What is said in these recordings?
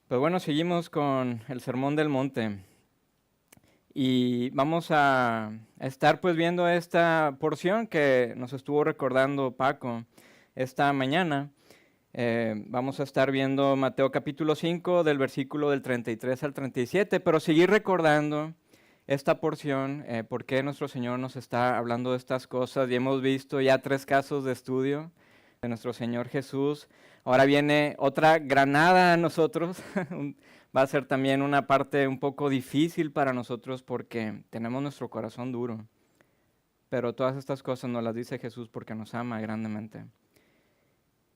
Pues bueno, seguimos con el Sermón del Monte y vamos a estar pues viendo esta porción que nos estuvo recordando Paco esta mañana. Vamos a estar viendo Mateo capítulo 5 del versículo del 33 al 37, pero seguir recordando esta porción, por qué nuestro Señor nos está hablando de estas cosas. Y hemos visto ya 3 casos de estudio de nuestro Señor Jesús. Ahora viene otra granada a nosotros. Va a ser también una parte un poco difícil para nosotros porque tenemos nuestro corazón duro. Pero todas estas cosas nos las dice Jesús porque nos ama grandemente.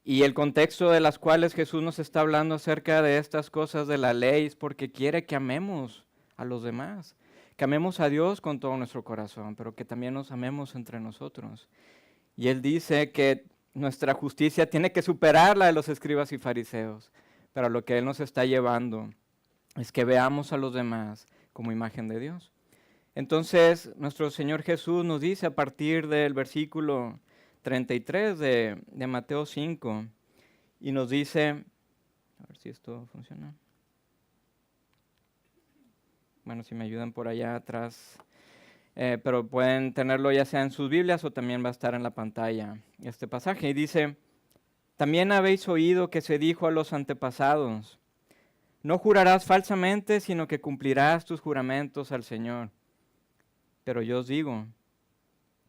Y el contexto de las cuales Jesús nos está hablando acerca de estas cosas de la ley es porque quiere que amemos a los demás, que amemos a Dios con todo nuestro corazón, pero que también nos amemos entre nosotros. Y Él dice que nuestra justicia tiene que superar la de los escribas y fariseos, pero lo que Él nos está llevando es que veamos a los demás como imagen de Dios. Entonces, nuestro Señor Jesús nos dice a partir del versículo 33 de Mateo 5, y nos dice, a ver si esto funciona. Bueno, si me ayudan por allá atrás, pero pueden tenerlo ya sea en sus Biblias o también va a estar en la pantalla este pasaje. Y dice, también habéis oído que se dijo a los antepasados, no jurarás falsamente, sino que cumplirás tus juramentos al Señor. Pero yo os digo,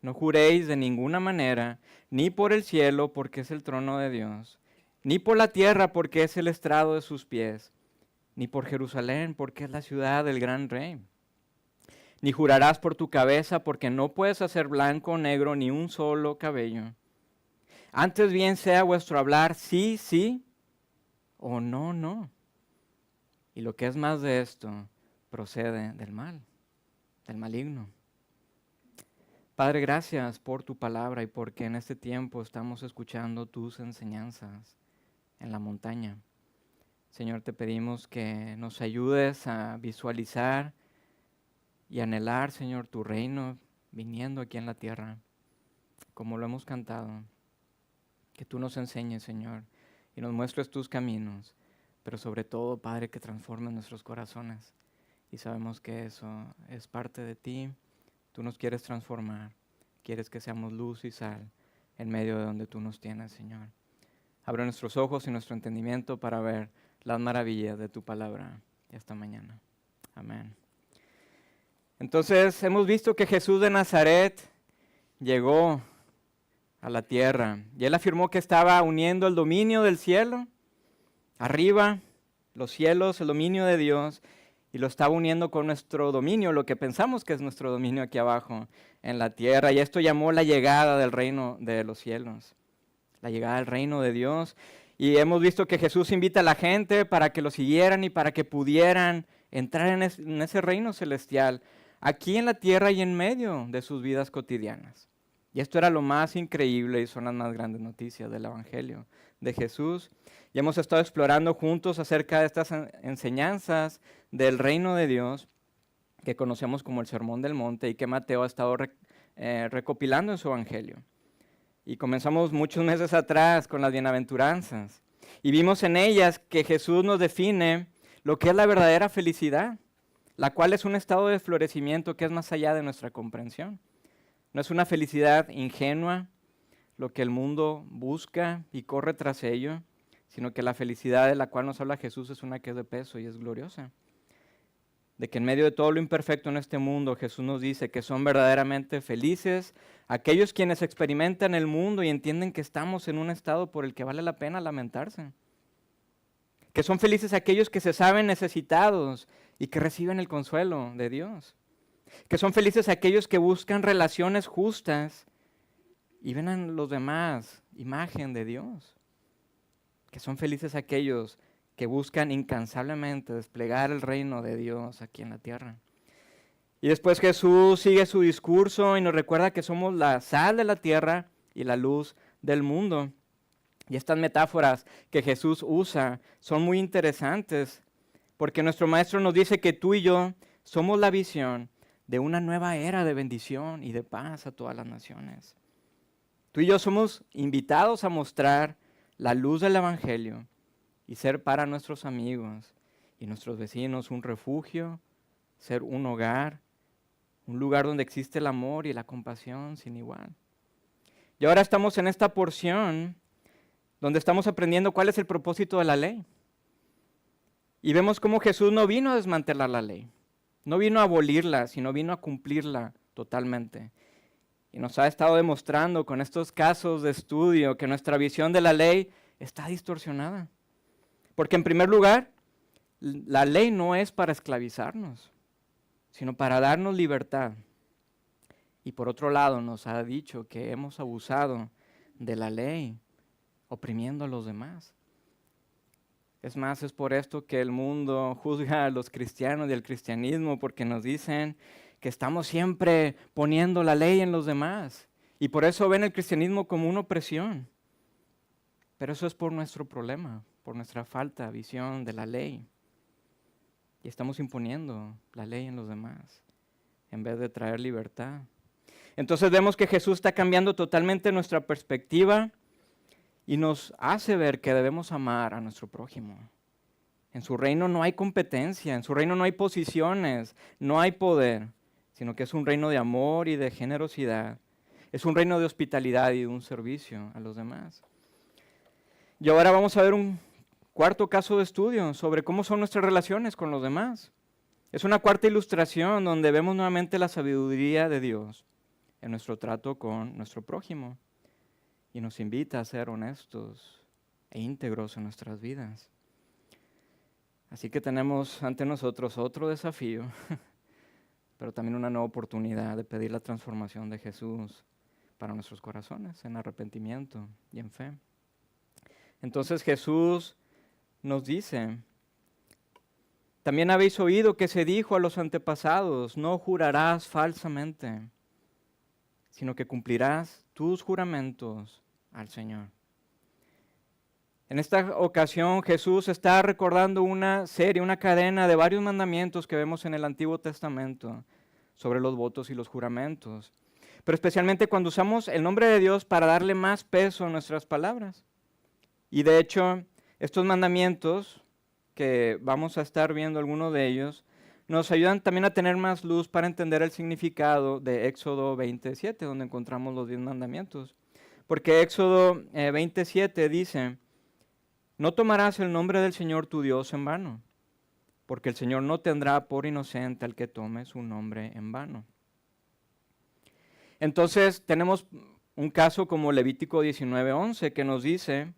no juréis de ninguna manera, ni por el cielo, porque es el trono de Dios, ni por la tierra, porque es el estrado de sus pies, ni por Jerusalén, porque es la ciudad del gran rey. Ni jurarás por tu cabeza, porque no puedes hacer blanco o negro ni un solo cabello. Antes bien sea vuestro hablar sí, sí, o no, no. Y lo que es más de esto, procede del mal, del maligno. Padre, gracias por tu palabra y porque en este tiempo estamos escuchando tus enseñanzas en la montaña. Señor, te pedimos que nos ayudes a visualizar y anhelar, Señor, tu reino viniendo aquí en la tierra, como lo hemos cantado. Que tú nos enseñes, Señor, y nos muestres tus caminos, pero sobre todo, Padre, que transformes nuestros corazones. Y sabemos que eso es parte de ti. Tú nos quieres transformar, quieres que seamos luz y sal en medio de donde tú nos tienes, Señor. Abre nuestros ojos y nuestro entendimiento para ver las maravillas de tu palabra esta mañana. Amén. Entonces, hemos visto que Jesús de Nazaret llegó a la tierra y él afirmó que estaba uniendo el dominio del cielo, arriba, los cielos, el dominio de Dios, y lo estaba uniendo con nuestro dominio, lo que pensamos que es nuestro dominio aquí abajo en la tierra. Y esto llamó la llegada del reino de los cielos, la llegada del reino de Dios. Y hemos visto que Jesús invita a la gente para que lo siguieran y para que pudieran entrar en ese reino celestial, aquí en la tierra y en medio de sus vidas cotidianas. Y esto era lo más increíble y son las más grandes noticias del Evangelio de Jesús. Y hemos estado explorando juntos acerca de estas enseñanzas del reino de Dios que conocemos como el Sermón del Monte y que Mateo ha estado recopilando en su Evangelio. Y comenzamos muchos meses atrás con las bienaventuranzas y vimos en ellas que Jesús nos define lo que es la verdadera felicidad, la cual es un estado de florecimiento que es más allá de nuestra comprensión. No es una felicidad ingenua, lo que el mundo busca y corre tras ello, sino que la felicidad de la cual nos habla Jesús es una que es de peso y es gloriosa. De que en medio de todo lo imperfecto en este mundo, Jesús nos dice que son verdaderamente felices aquellos quienes experimentan el mundo y entienden que estamos en un estado por el que vale la pena lamentarse. Que son felices aquellos que se saben necesitados y que reciben el consuelo de Dios. Que son felices aquellos que buscan relaciones justas y ven a los demás imagen de Dios. Que son felices aquellos que buscan incansablemente desplegar el reino de Dios aquí en la tierra. Y después Jesús sigue su discurso y nos recuerda que somos la sal de la tierra y la luz del mundo. Y estas metáforas que Jesús usa son muy interesantes porque nuestro Maestro nos dice que tú y yo somos la visión de una nueva era de bendición y de paz a todas las naciones. Tú y yo somos invitados a mostrar la luz del Evangelio y ser para nuestros amigos y nuestros vecinos un refugio, ser un hogar, un lugar donde existe el amor y la compasión sin igual. Y ahora estamos en esta porción donde estamos aprendiendo cuál es el propósito de la ley. Y vemos cómo Jesús no vino a desmantelar la ley, no vino a abolirla, sino vino a cumplirla totalmente. Y nos ha estado demostrando con estos casos de estudio que nuestra visión de la ley está distorsionada. Porque en primer lugar, la ley no es para esclavizarnos, sino para darnos libertad. Y por otro lado nos ha dicho que hemos abusado de la ley, oprimiendo a los demás. Es más, es por esto que el mundo juzga a los cristianos y el cristianismo, porque nos dicen que estamos siempre poniendo la ley en los demás. Y por eso ven el cristianismo como una opresión. Pero eso es por nuestro problema, por nuestra falta de visión de la ley. Y estamos imponiendo la ley en los demás, en vez de traer libertad. Entonces vemos que Jesús está cambiando totalmente nuestra perspectiva y nos hace ver que debemos amar a nuestro prójimo. En su reino no hay competencia, en su reino no hay posiciones, no hay poder, sino que es un reino de amor y de generosidad. Es un reino de hospitalidad y de un servicio a los demás. Y ahora vamos a ver un cuarto caso de estudio sobre cómo son nuestras relaciones con los demás. Es una cuarta ilustración donde vemos nuevamente la sabiduría de Dios en nuestro trato con nuestro prójimo. Y nos invita a ser honestos e íntegros en nuestras vidas. Así que tenemos ante nosotros otro desafío, pero también una nueva oportunidad de pedir la transformación de Jesús para nuestros corazones, en arrepentimiento y en fe. Entonces Jesús nos dice, también habéis oído que se dijo a los antepasados, no jurarás falsamente, sino que cumplirás tus juramentos al Señor. En esta ocasión Jesús está recordando una serie, una cadena de varios mandamientos que vemos en el Antiguo Testamento sobre los votos y los juramentos. Pero especialmente cuando usamos el nombre de Dios para darle más peso a nuestras palabras. Y de hecho, estos mandamientos, que vamos a estar viendo algunos de ellos, nos ayudan también a tener más luz para entender el significado de Éxodo 27, donde encontramos los 10 mandamientos. Porque Éxodo 27 dice, no tomarás el nombre del Señor tu Dios en vano, porque el Señor no tendrá por inocente al que tome su nombre en vano. Entonces tenemos un caso como Levítico 19:11 que nos dice,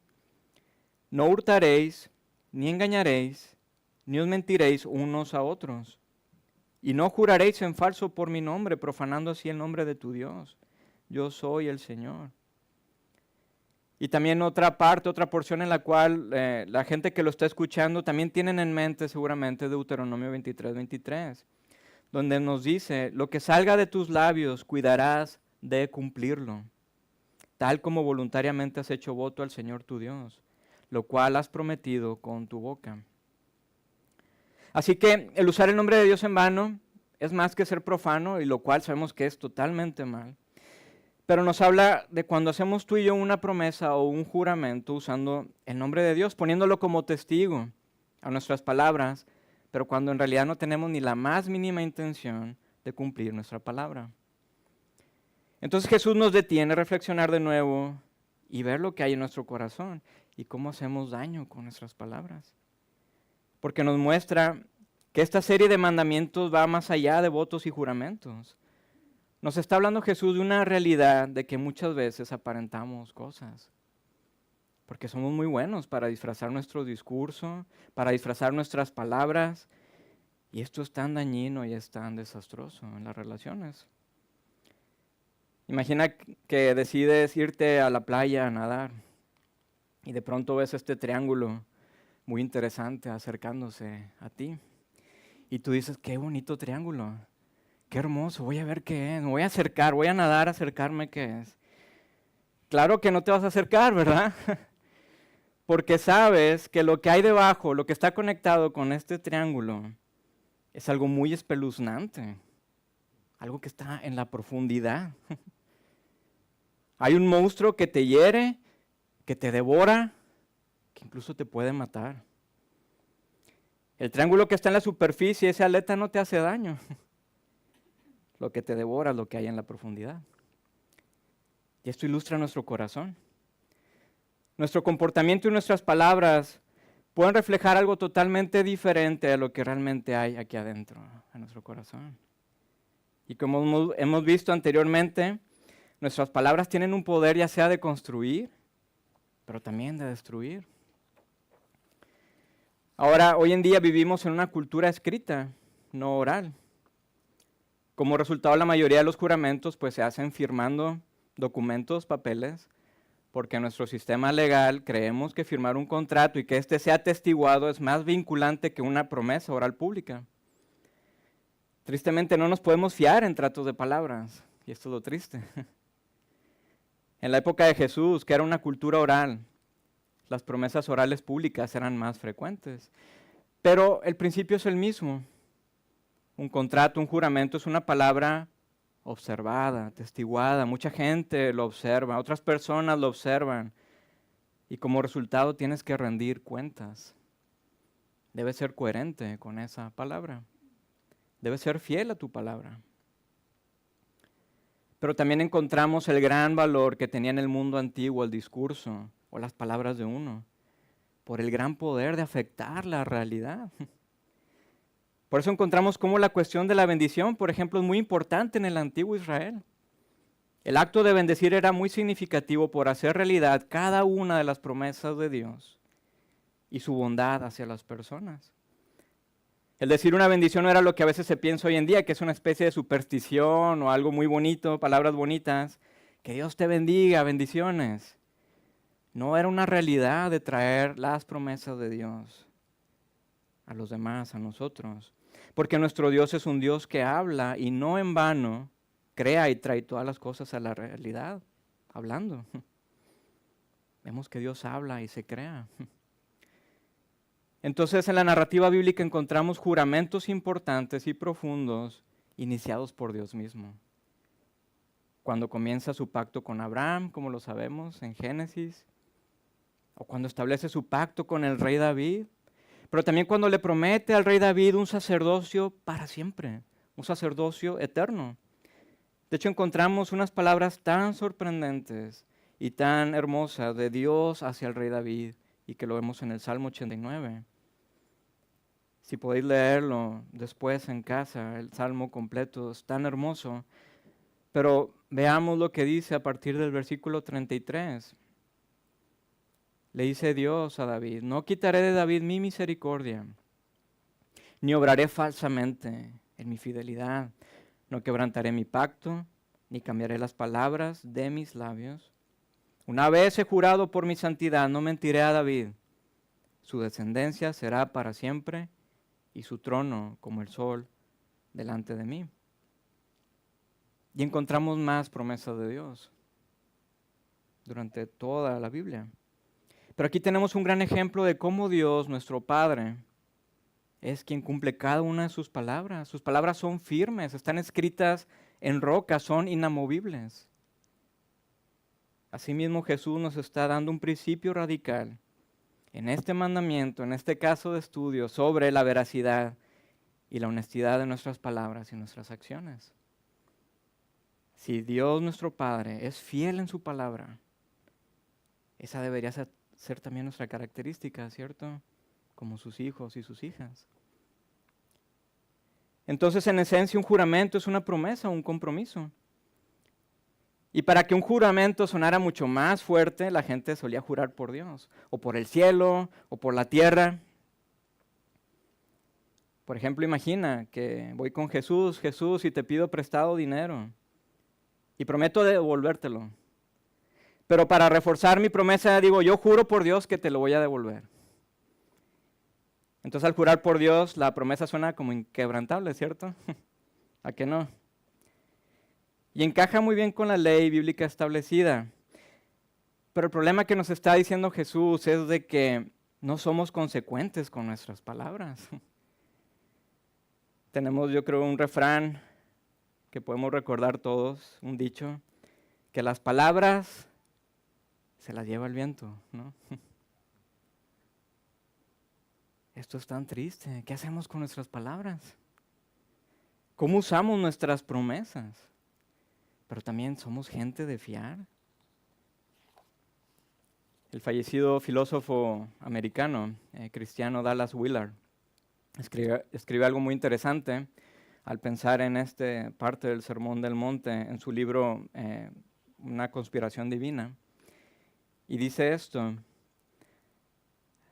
no hurtaréis, ni engañaréis, ni os mentiréis unos a otros. Y no juraréis en falso por mi nombre, profanando así el nombre de tu Dios. Yo soy el Señor. Y también otra parte, otra porción en la cual la gente que lo está escuchando también tienen en mente seguramente Deuteronomio 23:23, donde nos dice, lo que salga de tus labios cuidarás de cumplirlo, tal como voluntariamente has hecho voto al Señor tu Dios, lo cual has prometido con tu boca. Así que el usar el nombre de Dios en vano es más que ser profano, y lo cual sabemos que es totalmente mal. Pero nos habla de cuando hacemos tú y yo una promesa o un juramento usando el nombre de Dios, poniéndolo como testigo a nuestras palabras, pero cuando en realidad no tenemos ni la más mínima intención de cumplir nuestra palabra. Entonces Jesús nos detiene a reflexionar de nuevo y ver lo que hay en nuestro corazón y cómo hacemos daño con nuestras palabras. Porque nos muestra que esta serie de mandamientos va más allá de votos y juramentos. Nos está hablando Jesús de una realidad de que muchas veces aparentamos cosas. Porque somos muy buenos para disfrazar nuestro discurso, para disfrazar nuestras palabras. Y esto es tan dañino y es tan desastroso en las relaciones. Imagina que decides irte a la playa a nadar y de pronto ves este triángulo muy interesante acercándose a ti. Y tú dices, qué bonito triángulo, qué hermoso, voy a ver qué es, me voy a acercar, voy a nadar, a acercarme qué es. Claro que no te vas a acercar, ¿verdad? Porque sabes que lo que hay debajo, lo que está conectado con este triángulo, es algo muy espeluznante, algo que está en la profundidad. Hay un monstruo que te hiere, que te devora, que incluso te puede matar. El triángulo que está en la superficie, esa aleta no te hace daño. Lo que te devora es lo que hay en la profundidad. Y esto ilustra nuestro corazón. Nuestro comportamiento y nuestras palabras pueden reflejar algo totalmente diferente de lo que realmente hay aquí adentro, en nuestro corazón. Y como hemos visto anteriormente, nuestras palabras tienen un poder ya sea de construir, pero también de destruir. Ahora, hoy en día vivimos en una cultura escrita, no oral. Como resultado, la mayoría de los juramentos pues, se hacen firmando documentos, papeles, porque en nuestro sistema legal creemos que firmar un contrato y que éste sea atestiguado es más vinculante que una promesa oral pública. Tristemente no nos podemos fiar en tratos de palabras, y esto es lo triste. En la época de Jesús, que era una cultura oral, las promesas orales públicas eran más frecuentes. Pero el principio es el mismo. Un contrato, un juramento es una palabra observada, atestiguada. Mucha gente lo observa, otras personas lo observan. Y como resultado tienes que rendir cuentas. Debes ser coherente con esa palabra. Debes ser fiel a tu palabra. Pero también encontramos el gran valor que tenía en el mundo antiguo el discurso o las palabras de uno, por el gran poder de afectar la realidad. Por eso encontramos cómo la cuestión de la bendición, por ejemplo, es muy importante en el antiguo Israel. El acto de bendecir era muy significativo por hacer realidad cada una de las promesas de Dios y su bondad hacia las personas. El decir una bendición no era lo que a veces se piensa hoy en día, que es una especie de superstición o algo muy bonito, palabras bonitas. Que Dios te bendiga, bendiciones. No, era una realidad de traer las promesas de Dios a los demás, a nosotros. Porque nuestro Dios es un Dios que habla y no en vano crea y trae todas las cosas a la realidad, hablando. Vemos que Dios habla y se crea. Entonces en la narrativa bíblica encontramos juramentos importantes y profundos iniciados por Dios mismo. Cuando comienza su pacto con Abraham, como lo sabemos en Génesis, o cuando establece su pacto con el rey David, pero también cuando le promete al rey David un sacerdocio para siempre, un sacerdocio eterno. De hecho encontramos unas palabras tan sorprendentes y tan hermosas de Dios hacia el rey David, y que lo vemos en el Salmo 89. Si podéis leerlo después en casa, el Salmo completo es tan hermoso. Pero veamos lo que dice a partir del versículo 33. Le dice Dios a David: no quitaré de David mi misericordia, ni obraré falsamente en mi fidelidad. No quebrantaré mi pacto, ni cambiaré las palabras de mis labios. Una vez he jurado por mi santidad, no mentiré a David. Su descendencia será para siempre, y su trono como el sol delante de mí. Y encontramos más promesas de Dios durante toda la Biblia. Pero aquí tenemos un gran ejemplo de cómo Dios, nuestro Padre, es quien cumple cada una de sus palabras. Sus palabras son firmes, están escritas en roca, son inamovibles. Asimismo, Jesús nos está dando un principio radical en este mandamiento, en este caso de estudio, sobre la veracidad y la honestidad de nuestras palabras y nuestras acciones. Si Dios nuestro Padre es fiel en su palabra, esa debería ser también nuestra característica, ¿cierto? Como sus hijos y sus hijas. Entonces, en esencia, un juramento es una promesa, un compromiso. Y para que un juramento sonara mucho más fuerte, la gente solía jurar por Dios, o por el cielo, o por la tierra. Por ejemplo, imagina que voy con Jesús, Jesús, y te pido prestado dinero, y prometo devolvértelo. Pero para reforzar mi promesa, digo, yo juro por Dios que te lo voy a devolver. Entonces, al jurar por Dios, la promesa suena como inquebrantable, ¿cierto? ¿A qué no? Y encaja muy bien con la ley bíblica establecida. Pero el problema que nos está diciendo Jesús es de que no somos consecuentes con nuestras palabras. Tenemos, yo creo, un refrán que podemos recordar todos, un dicho, que las palabras se las lleva el viento, ¿no? Esto es tan triste. ¿Qué hacemos con nuestras palabras? ¿Cómo usamos nuestras promesas? Pero también somos gente de fiar. El fallecido filósofo americano, cristiano Dallas Willard, escribe algo muy interesante al pensar en esta parte del Sermón del Monte en su libro Una conspiración divina. Y dice esto: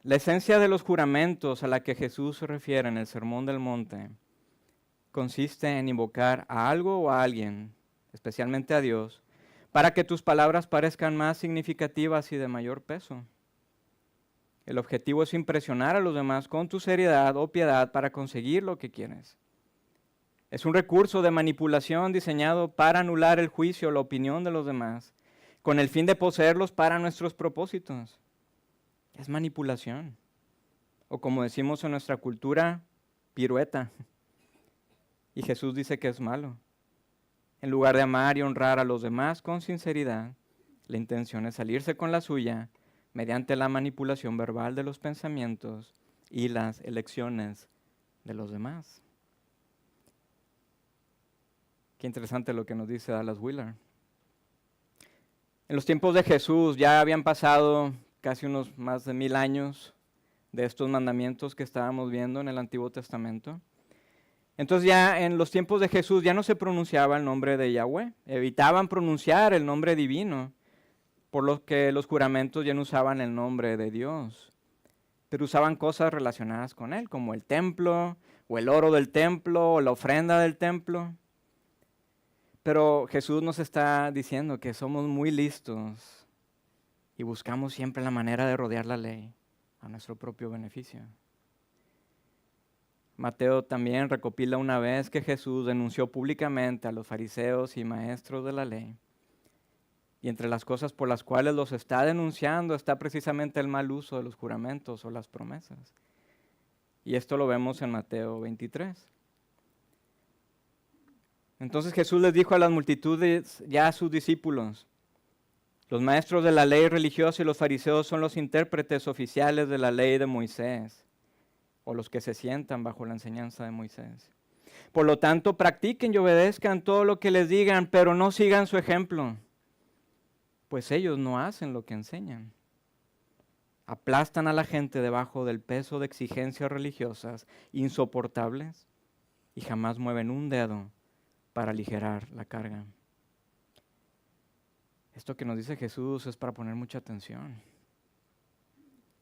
la esencia de los juramentos a la que Jesús se refiere en el Sermón del Monte consiste en invocar a algo o a alguien, especialmente a Dios, para que tus palabras parezcan más significativas y de mayor peso. El objetivo es impresionar a los demás con tu seriedad o piedad para conseguir lo que quieres. Es un recurso de manipulación diseñado para anular el juicio o la opinión de los demás, con el fin de poseerlos para nuestros propósitos. Es manipulación. O como decimos en nuestra cultura, pirueta. Y Jesús dice que es malo. En lugar de amar y honrar a los demás con sinceridad, la intención es salirse con la suya mediante la manipulación verbal de los pensamientos y las elecciones de los demás. Qué interesante lo que nos dice Dallas Willard. En los tiempos de Jesús ya habían pasado casi unos más de 1000 años de estos mandamientos que estábamos viendo en el Antiguo Testamento. Entonces ya en los tiempos de Jesús ya no se pronunciaba el nombre de Yahweh, evitaban pronunciar el nombre divino, por lo que los juramentos ya no usaban el nombre de Dios, pero usaban cosas relacionadas con él, como el templo, o el oro del templo, o la ofrenda del templo. Pero Jesús nos está diciendo que somos muy listos y buscamos siempre la manera de rodear la ley a nuestro propio beneficio. Mateo también recopila una vez que Jesús denunció públicamente a los fariseos y maestros de la ley. Y entre las cosas por las cuales los está denunciando está precisamente el mal uso de los juramentos o las promesas. Y esto lo vemos en Mateo 23. Entonces Jesús les dijo a las multitudes, ya a sus discípulos: los maestros de la ley religiosa y los fariseos son los intérpretes oficiales de la ley de Moisés, o los que se sientan bajo la enseñanza de Moisés. Por lo tanto, practiquen y obedezcan todo lo que les digan, pero no sigan su ejemplo, pues ellos no hacen lo que enseñan. Aplastan a la gente debajo del peso de exigencias religiosas insoportables y jamás mueven un dedo para aligerar la carga. Esto que nos dice Jesús es para poner mucha atención,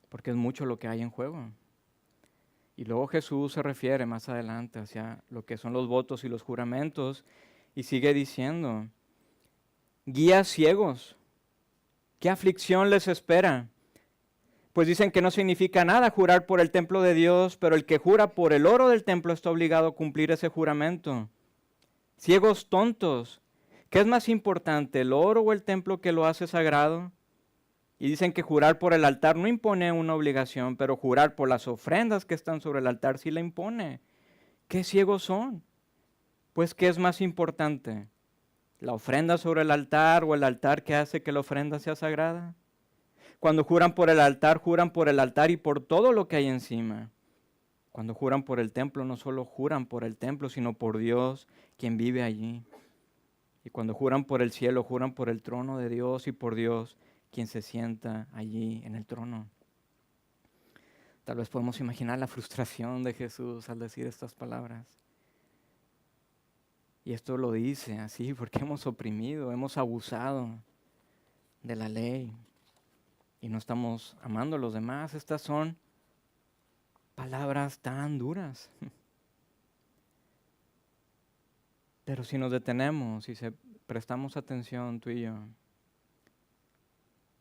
porque es mucho lo que hay en juego. Y luego Jesús se refiere más adelante hacia lo que son los votos y los juramentos y sigue diciendo: guías ciegos, ¿qué aflicción les espera? Pues dicen que no significa nada jurar por el templo de Dios, pero el que jura por el oro del templo está obligado a cumplir ese juramento. Ciegos tontos, ¿qué es más importante, el oro o el templo que lo hace sagrado? Y dicen que jurar por el altar no impone una obligación, pero jurar por las ofrendas que están sobre el altar sí la impone. ¿Qué ciegos son? Pues, ¿qué es más importante? ¿La ofrenda sobre el altar o el altar que hace que la ofrenda sea sagrada? Cuando juran por el altar y por todo lo que hay encima. Cuando juran por el templo, no solo juran por el templo, sino por Dios, quien vive allí. Y cuando juran por el cielo, juran por el trono de Dios y por Dios, quien se sienta allí en el trono. Tal vez podemos imaginar la frustración de Jesús al decir estas palabras. Y esto lo dice así porque hemos oprimido, hemos abusado de la ley y no estamos amando a los demás. Estas son palabras tan duras. Pero si nos detenemos y prestamos atención tú y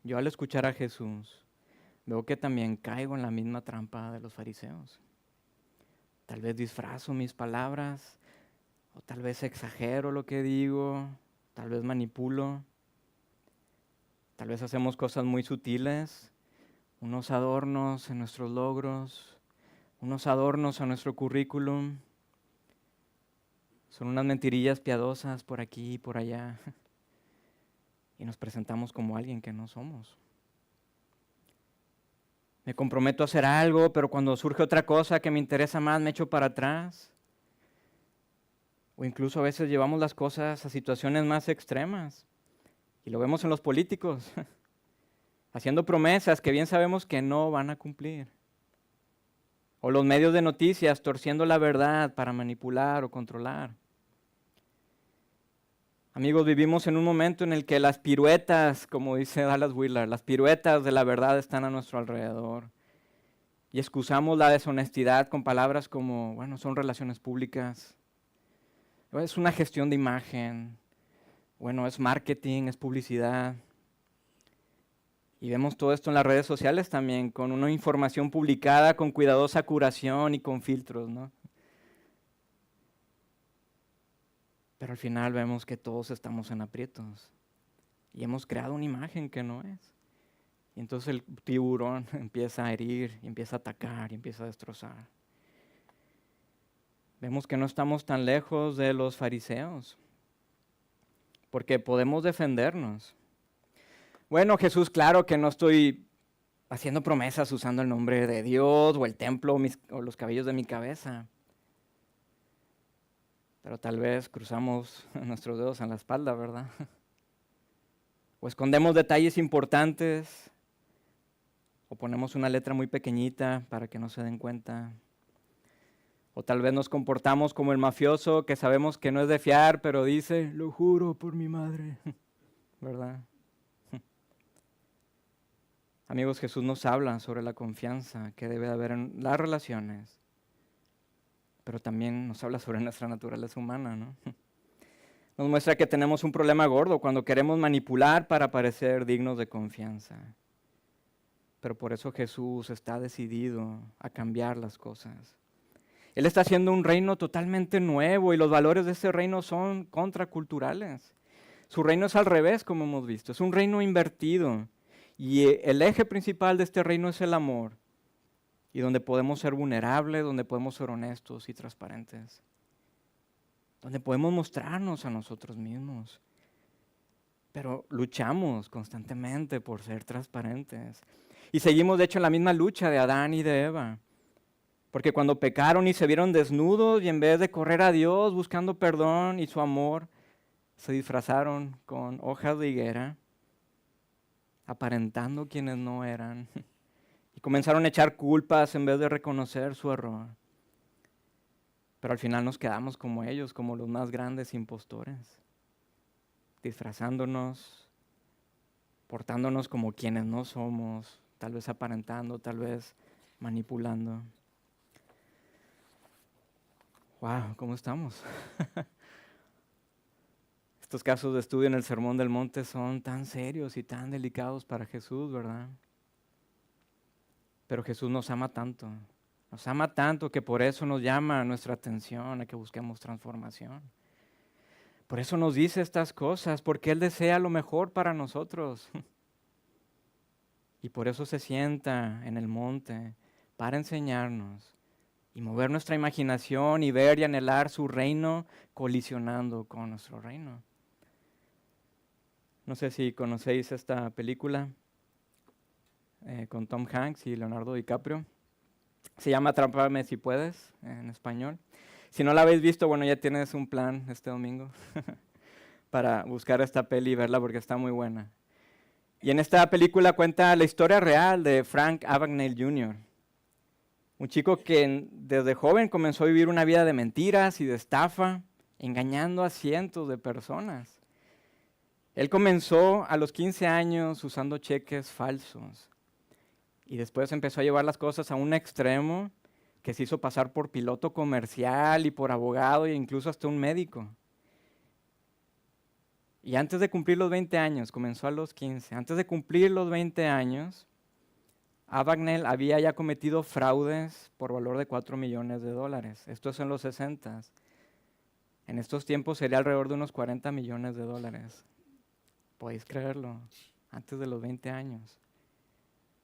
yo al escuchar a Jesús, veo que también caigo en la misma trampa de los fariseos. Tal vez disfrazo mis palabras, o tal vez exagero lo que digo, tal vez manipulo, tal vez hacemos cosas muy sutiles, unos adornos en nuestros logros, unos adornos a nuestro currículum. Son unas mentirillas piadosas por aquí y por allá. Y nos presentamos como alguien que no somos. Me comprometo a hacer algo, pero cuando surge otra cosa que me interesa más, me echo para atrás. O incluso a veces llevamos las cosas a situaciones más extremas. Y lo vemos en los políticos, haciendo promesas que bien sabemos que no van a cumplir. O los medios de noticias torciendo la verdad para manipular o controlar. Amigos, vivimos en un momento en el que las piruetas, como dice Dallas Willard, las piruetas de la verdad están a nuestro alrededor. Y excusamos la deshonestidad con palabras como, bueno, son relaciones públicas, es una gestión de imagen, bueno, es marketing, es publicidad. Y vemos todo esto en las redes sociales también, con una información publicada con cuidadosa curación y con filtros, ¿no? Pero al final vemos que todos estamos en aprietos y hemos creado una imagen que no es. Y entonces el tiburón empieza a herir, y empieza a atacar, y empieza a destrozar. Vemos que no estamos tan lejos de los fariseos, porque podemos defendernos. Bueno, Jesús, claro que no estoy haciendo promesas usando el nombre de Dios o el templo o los cabellos de mi cabeza. Pero tal vez cruzamos nuestros dedos en la espalda, ¿verdad? O escondemos detalles importantes, o ponemos una letra muy pequeñita para que no se den cuenta. O tal vez nos comportamos como el mafioso que sabemos que no es de fiar, pero dice, lo juro por mi madre, ¿verdad? Amigos, Jesús nos habla sobre la confianza que debe haber en las relaciones, pero también nos habla sobre nuestra naturaleza humana, ¿no? Nos muestra que tenemos un problema gordo cuando queremos manipular para parecer dignos de confianza. Pero por eso Jesús está decidido a cambiar las cosas. Él está haciendo un reino totalmente nuevo y los valores de ese reino son contraculturales. Su reino es al revés, como hemos visto, es un reino invertido. Y el eje principal de este reino es el amor. Y donde podemos ser vulnerables, donde podemos ser honestos y transparentes. Donde podemos mostrarnos a nosotros mismos. Pero luchamos constantemente por ser transparentes. Y seguimos de hecho en la misma lucha de Adán y de Eva. Porque cuando pecaron y se vieron desnudos y en vez de correr a Dios buscando perdón y su amor, se disfrazaron con hojas de higuera, aparentando quienes no eran. Y comenzaron a echar culpas en vez de reconocer su error. Pero al final nos quedamos como ellos, como los más grandes impostores, disfrazándonos, portándonos como quienes no somos, tal vez aparentando, tal vez manipulando. ¡Wow! ¿Cómo estamos? Estos casos de estudio en el Sermón del Monte son tan serios y tan delicados para Jesús, ¿verdad? Pero Jesús nos ama tanto que por eso nos llama nuestra atención a que busquemos transformación. Por eso nos dice estas cosas, porque Él desea lo mejor para nosotros. Y por eso se sienta en el monte para enseñarnos y mover nuestra imaginación y ver y anhelar su reino colisionando con nuestro reino. No sé si conocéis esta película con Tom Hanks y Leonardo DiCaprio. Se llama Atrápame si puedes, en español. Si no la habéis visto, bueno, ya tienes un plan este domingo para buscar esta peli y verla porque está muy buena. Y en esta película cuenta la historia real de Frank Abagnale Jr., un chico que desde joven comenzó a vivir una vida de mentiras y de estafa, engañando a cientos de personas. Él comenzó a los 15 años usando cheques falsos y después empezó a llevar las cosas a un extremo que se hizo pasar por piloto comercial y por abogado e incluso hasta un médico. Y antes de cumplir los 20 años, comenzó a los 15, antes de cumplir los 20 años, Abagnale había ya cometido fraudes por valor de $4 millones. Esto es en los 60. En estos tiempos sería alrededor de unos $40 millones. ¿Podéis creerlo? Antes de los 20 años.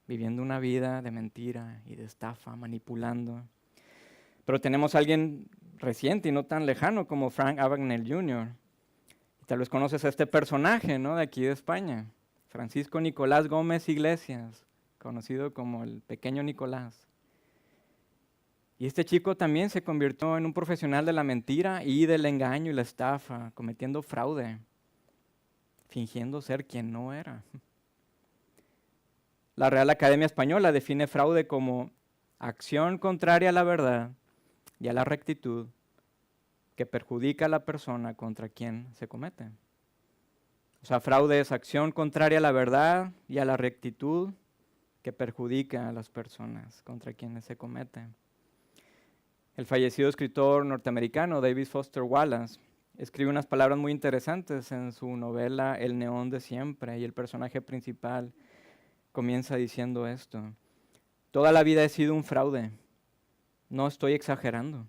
Viviendo una vida de mentira y de estafa, manipulando. Pero tenemos a alguien reciente y no tan lejano como Frank Abagnale Jr. Tal vez conoces a este personaje, ¿no? De aquí de España. Francisco Nicolás Gómez Iglesias. conocido como el pequeño Nicolás. Y este chico también se convirtió en un profesional de la mentira y del engaño y la estafa, cometiendo fraude, fingiendo ser quien no era. La Real Academia Española define fraude como acción contraria a la verdad y a la rectitud que perjudica a la persona contra quien se comete. O sea, fraude es acción contraria a la verdad y a la rectitud que perjudica a las personas contra quienes se comete. El fallecido escritor norteamericano David Foster Wallace escribe unas palabras muy interesantes en su novela El neón de siempre, y el personaje principal comienza diciendo esto: toda la vida he sido un fraude, no estoy exagerando.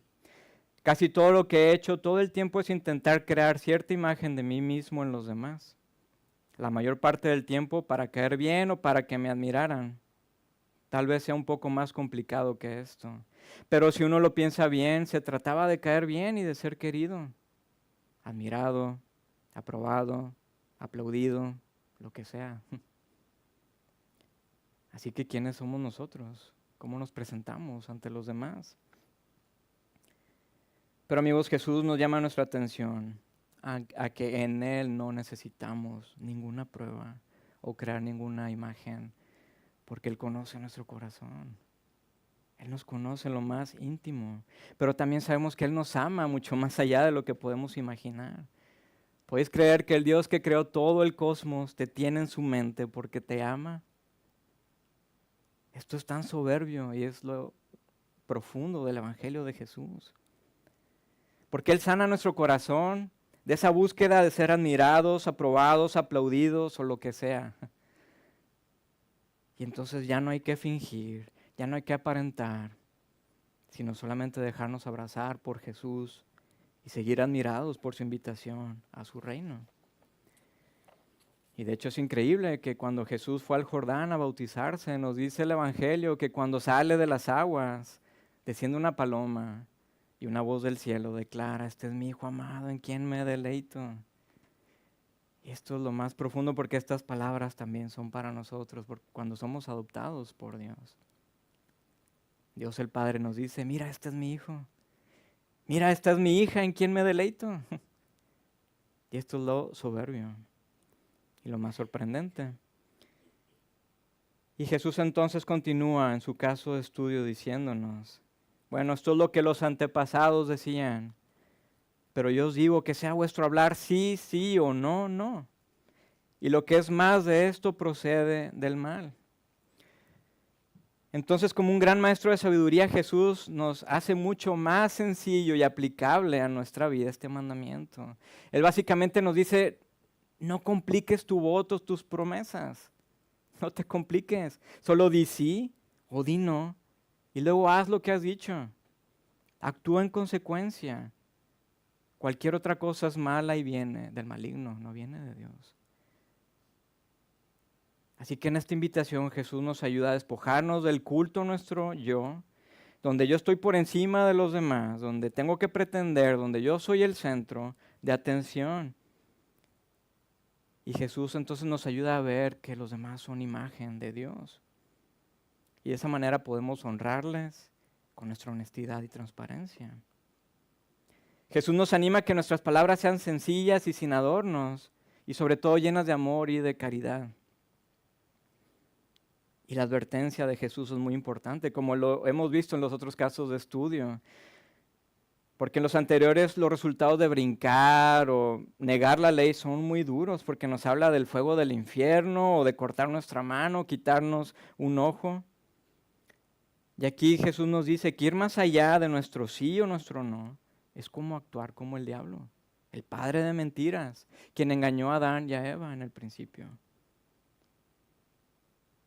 Casi todo lo que he hecho todo el tiempo es intentar crear cierta imagen de mí mismo en los demás. La mayor parte del tiempo para caer bien o para que me admiraran. Tal vez sea un poco más complicado que esto. Pero si uno lo piensa bien, se trataba de caer bien y de ser querido, admirado, aprobado, aplaudido, lo que sea. Así que, ¿quiénes somos nosotros? ¿Cómo nos presentamos ante los demás? Pero amigos, Jesús nos llama nuestra atención a que en Él no necesitamos ninguna prueba o crear ninguna imagen, porque Él conoce nuestro corazón. Él nos conoce en lo más íntimo, pero también sabemos que Él nos ama mucho más allá de lo que podemos imaginar. ¿Puedes creer que el Dios que creó todo el cosmos te tiene en su mente porque te ama? Esto es tan soberbio y es lo profundo del Evangelio de Jesús. Porque Él sana nuestro corazón de esa búsqueda de ser admirados, aprobados, aplaudidos o lo que sea. Y entonces ya no hay que fingir, ya no hay que aparentar, sino solamente dejarnos abrazar por Jesús y seguir admirados por su invitación a su reino. Y de hecho es increíble que cuando Jesús fue al Jordán a bautizarse, nos dice el Evangelio que cuando sale de las aguas, desciende una paloma y una voz del cielo declara: este es mi Hijo amado, en quien me deleito. Y esto es lo más profundo, porque estas palabras también son para nosotros, porque cuando somos adoptados por Dios, Dios el Padre nos dice: mira, este es mi Hijo, mira, esta es mi hija, en quien me deleito. Y esto es lo soberbio y lo más sorprendente. Y Jesús entonces continúa en su caso de estudio diciéndonos: bueno, esto es lo que los antepasados decían, pero yo os digo que sea vuestro hablar sí, sí, o no, no. Y lo que es más de esto procede del mal. Entonces, como un gran maestro de sabiduría, Jesús nos hace mucho más sencillo y aplicable a nuestra vida este mandamiento. Él básicamente nos dice: no compliques tu voto, tus promesas. No te compliques. Solo di sí o di no. Y luego haz lo que has dicho. Actúa en consecuencia. Cualquier otra cosa es mala y viene del maligno, no viene de Dios. Así que en esta invitación Jesús nos ayuda a despojarnos del culto a nuestro yo, donde yo estoy por encima de los demás, donde tengo que pretender, donde yo soy el centro de atención. Y Jesús entonces nos ayuda a ver que los demás son imagen de Dios. Y de esa manera podemos honrarles con nuestra honestidad y transparencia. Jesús nos anima a que nuestras palabras sean sencillas y sin adornos, y sobre todo llenas de amor y de caridad. Y la advertencia de Jesús es muy importante, como lo hemos visto en los otros casos de estudio. Porque en los anteriores los resultados de brincar o negar la ley son muy duros, porque nos habla del fuego del infierno o de cortar nuestra mano, quitarnos un ojo. Y aquí Jesús nos dice que ir más allá de nuestro sí o nuestro no es como actuar como el diablo, el padre de mentiras, quien engañó a Adán y a Eva en el principio.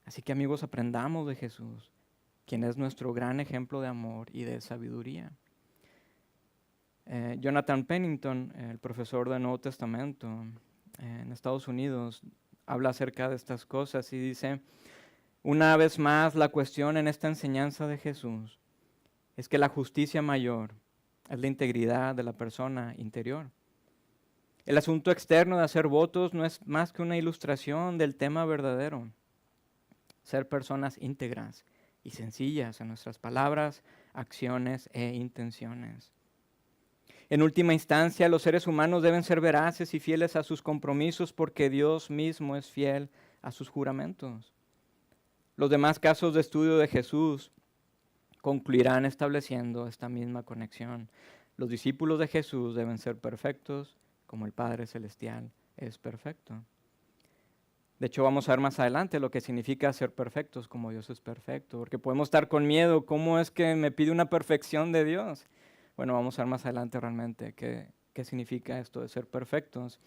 Así que amigos, aprendamos de Jesús, quien es nuestro gran ejemplo de amor y de sabiduría. Jonathan Pennington, el profesor del Nuevo Testamento en Estados Unidos, habla acerca de estas cosas y dice: una vez más, la cuestión en esta enseñanza de Jesús es que la justicia mayor es la integridad de la persona interior. El asunto externo de hacer votos no es más que una ilustración del tema verdadero. ser personas íntegras y sencillas en nuestras palabras, acciones e intenciones. En última instancia, los seres humanos deben ser veraces y fieles a sus compromisos porque Dios mismo es fiel a sus juramentos. Los demás casos de estudio de Jesús concluirán estableciendo esta misma conexión. Los discípulos de Jesús deben ser perfectos como el Padre Celestial es perfecto. De hecho, vamos a ver más adelante lo que significa ser perfectos como Dios es perfecto, porque podemos estar con miedo. ¿Cómo es que me pide una perfección de Dios? Bueno, vamos a ver más adelante realmente qué significa esto de ser perfectos.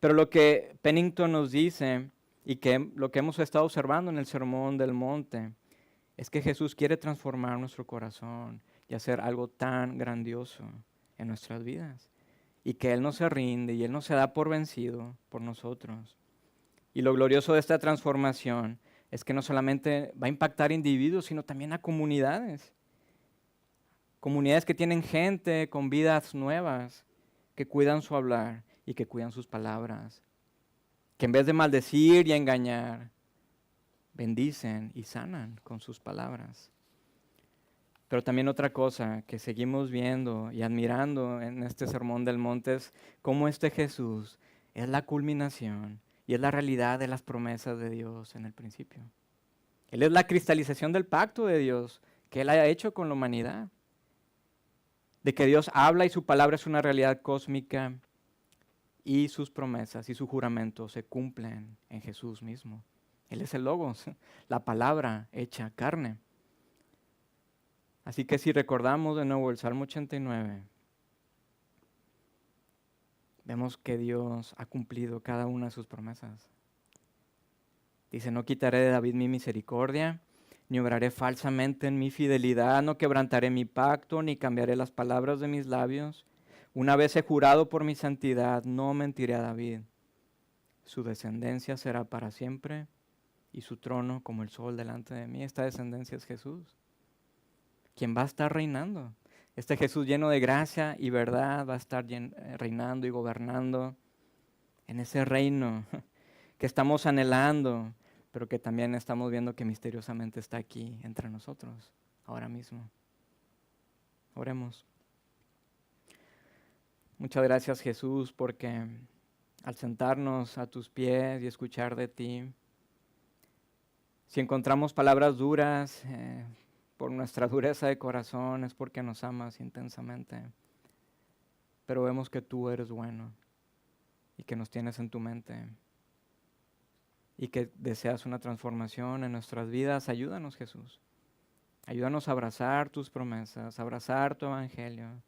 Pero lo que Pennington nos dice y lo que hemos estado observando en el Sermón del Monte es que Jesús quiere transformar nuestro corazón y hacer algo tan grandioso en nuestras vidas. Y que Él no se rinde y Él no se da por vencido por nosotros. Y lo glorioso de esta transformación es que no solamente va a impactar individuos, sino también a comunidades. Comunidades que tienen gente con vidas nuevas, que cuidan su hablar y que cuidan sus palabras. Que en vez de maldecir y engañar, bendicen y sanan con sus palabras. Pero también otra cosa que seguimos viendo y admirando en este Sermón del Monte es cómo este Jesús es la culminación y es la realidad de las promesas de Dios en el principio. Él es la cristalización del pacto de Dios que Él haya hecho con la humanidad. De que Dios habla y su palabra es una realidad cósmica y sus promesas y sus juramentos se cumplen en Jesús mismo. Él es el Logos, la palabra hecha carne. Así que si recordamos de nuevo el Salmo 89, vemos que Dios ha cumplido cada una de sus promesas. Dice, no quitaré de David mi misericordia, ni obraré falsamente en mi fidelidad, no quebrantaré mi pacto, ni cambiaré las palabras de mis labios. Una vez he jurado por mi santidad, no mentiré a David. Su descendencia será para siempre y su trono como el sol delante de mí. Esta descendencia es Jesús, quien va a estar reinando. Este Jesús lleno de gracia y verdad va a estar reinando y gobernando en ese reino que estamos anhelando, pero que también estamos viendo que misteriosamente está aquí entre nosotros, ahora mismo. Oremos. Muchas gracias, Jesús, porque al sentarnos a tus pies y escuchar de ti, si encontramos palabras duras por nuestra dureza de corazón, es porque nos amas intensamente. Pero vemos que tú eres bueno y que nos tienes en tu mente y que deseas una transformación en nuestras vidas. Ayúdanos, Jesús. Ayúdanos a abrazar tus promesas, a abrazar tu evangelio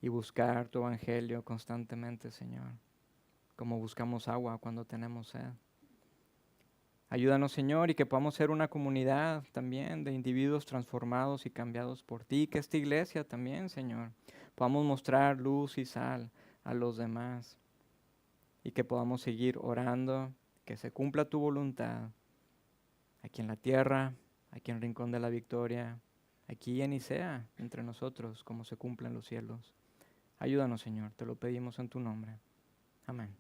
y buscar tu evangelio constantemente, Señor, como buscamos agua cuando tenemos sed. Ayúdanos, Señor, y que podamos ser una comunidad también de individuos transformados y cambiados por ti, que esta iglesia también, Señor, podamos mostrar luz y sal a los demás y que podamos seguir orando, que se cumpla tu voluntad aquí en la tierra, aquí en Rincón de la Victoria, aquí en Nicea, entre nosotros, como se cumplen los cielos. Ayúdanos, Señor, te lo pedimos en tu nombre. Amén.